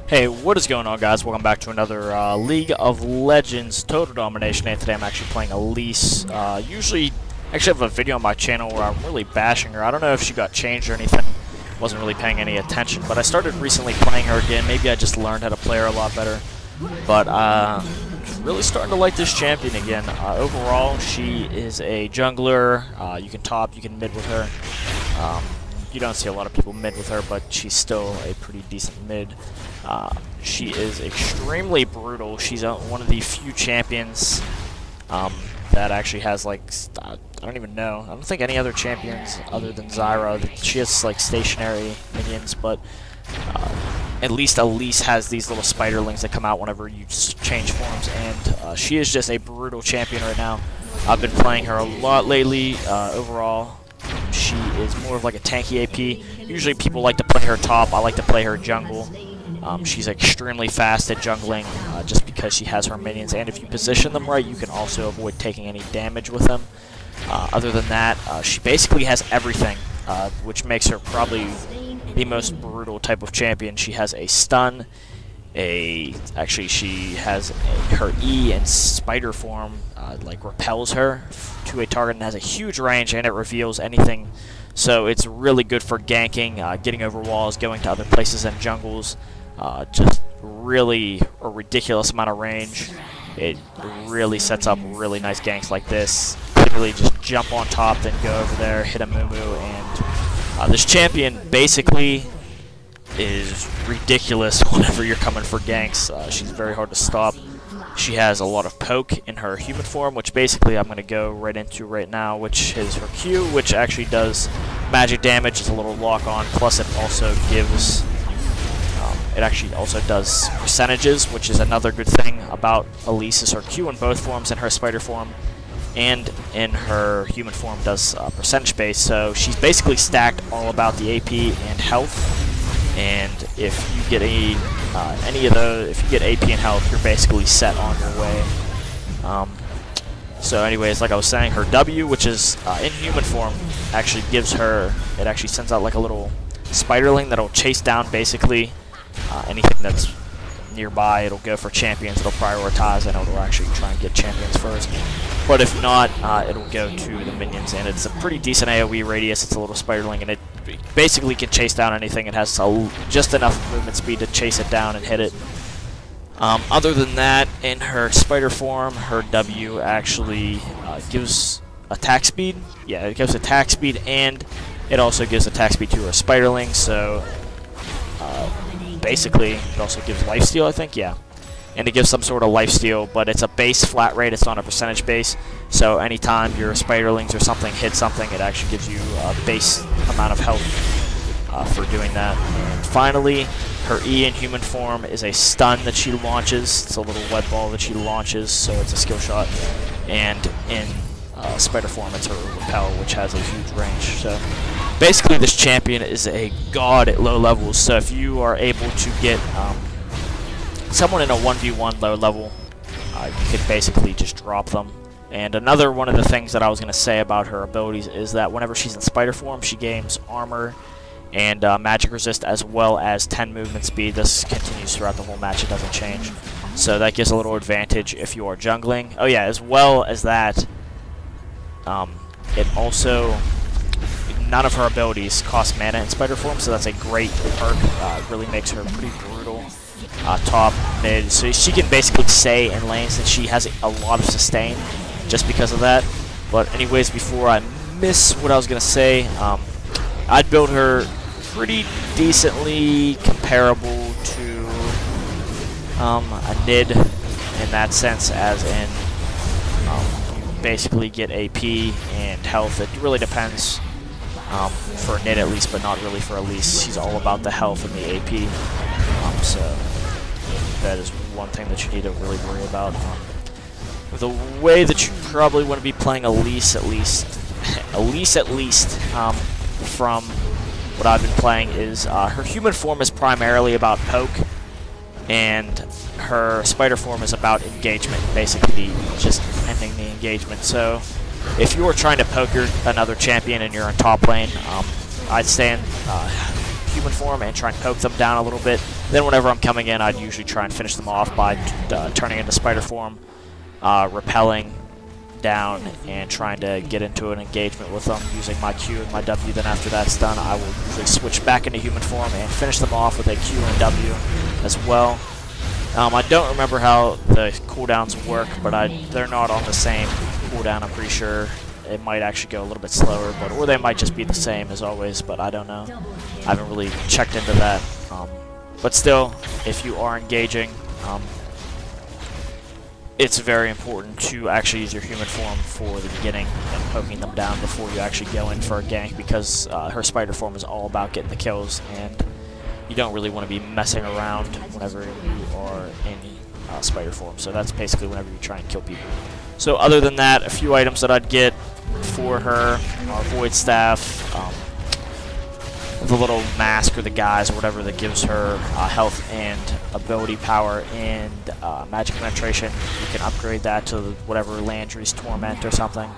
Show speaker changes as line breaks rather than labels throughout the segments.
Hey, what is going on, guys? Welcome back to another League of Legends Total Domination, and today I'm actually playing Elise. Usually, I actually have a video on my channel where I'm really bashing her. I don't know if she got changed or anything. Wasn't really paying any attention, but I started recently playing her again. Maybe I just learned how to play her a lot better. But really starting to like this champion again. Overall, she is a jungler. You can top, you can mid with her. You don't see a lot of people mid with her, but she's still a pretty decent mid. She is extremely brutal. She's one of the few champions that actually has, like, I don't even know. I don't think any other champions other than Zyra. She has, like, stationary minions, but at least Elise has these little spiderlings that come out whenever you change forms, and she is just a brutal champion right now. I've been playing her a lot lately. Overall, she is more of like a tanky AP. Usually people like to play her top. I like to play her jungle. She's extremely fast at jungling just because she has her minions, and if you position them right, you can also avoid taking any damage with them. Other than that, she basically has everything, which makes her probably the most brutal type of champion. She has a stun, actually she has her E and spider form like repels her to a target and has a huge range, and it reveals anything. So it's really good for ganking, getting over walls, going to other places and jungles. Just really a ridiculous amount of range. It really sets up really nice ganks like this. Literally just jump on top, then go over there, hit a Moo, and this champion basically is ridiculous whenever you're coming for ganks. She's very hard to stop. She has a lot of poke in her human form, which basically I'm going to go right into right now, which is her Q, which actually does magic damage. It's a little lock on, plus it also gives... it actually also does percentages, which is another good thing about Elise, is her Q in both forms, in her spider form and in her human form does percentage base. So she's basically stacked all about the AP and health, and if you get any of those, if you get AP and health, you're basically set on your way. So anyways, like I was saying, her W, which is in human form, actually gives her, it actually sends out like a little spiderling that'll chase down basically anything that's nearby. It'll go for champions, it'll prioritize, and it'll actually try and get champions first. But if not, it'll go to the minions, and it's a pretty decent AoE radius. It's a little spiderling, and it basically can chase down anything. It has just enough movement speed to chase it down and hit it. Other than that, in her spider form, her W actually gives attack speed. Yeah, it gives attack speed, and it also gives attack speed to her spiderling, so basically it also gives lifesteal, I think, yeah. And it gives some sort of lifesteal, but it's a base flat rate, it's not a percentage base, so anytime your spiderlings or something hit something, it actually gives you a base amount of health for doing that. And finally, her E in human form is a stun that she launches. It's a little web ball that she launches, so it's a skill shot. And in spider form, it's her repel, which has a huge range. So basically, this champion is a god at low levels, so if you are able to get someone in a 1v1 low level, you can basically just drop them. And another one of the things that I was going to say about her abilities is that whenever she's in spider form, she gains armor and magic resist, as well as 10 movement speed. This continues throughout the whole match, it doesn't change. So that gives a little advantage if you are jungling. Oh yeah, as well as that, it also... none of her abilities cost mana in spider form, so that's a great perk. It really makes her pretty brutal. Top, mid, so she can basically stay in lanes, and she has a lot of sustain just because of that. But anyways, before I miss what I was going to say, I'd build her pretty decently comparable to a Nid in that sense, as in you basically get AP and health. It really depends. For Nid at least, but not really for Elise. She's all about the health and the AP. So that is one thing that you need to really worry about. The way that you probably want to be playing Elise at least, from what I've been playing, is her human form is primarily about poke, and her spider form is about engagement, basically just ending the engagement. So if you are trying to poke another champion and you're in top lane, I'd stay in human form and try and poke them down a little bit. Then whenever I'm coming in, I'd usually try and finish them off by turning into spider form, rappelling down, and trying to get into an engagement with them using my Q and my W. Then after that's done, I will usually switch back into human form and finish them off with a Q and W as well. I don't remember how the cooldowns work, but they're not on the same cooldown, I'm pretty sure. It might actually go a little bit slower, or they might just be the same as always, but I don't know. I haven't really checked into that. But still, if you are engaging, it's very important to actually use your human form for the beginning and poking them down before you actually go in for a gank, because her spider form is all about getting the kills, and you don't really want to be messing around whenever you are in spider form. So that's basically whenever you try and kill people. So other than that, a few items that I'd get for her are Void Staff, the little mask or the guise or whatever that gives her health and ability power and magic penetration. You can upgrade that to whatever Landry's Torment or something.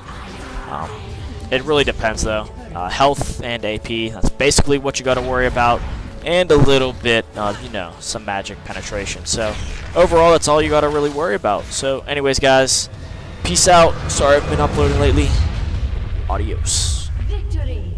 It really depends though. Health and AP, that's basically what you got to worry about, and a little bit of, you know, some magic penetration. So overall, that's all you got to really worry about. So anyways, guys, peace out. Sorry I've been uploading lately. Adios.
Victory!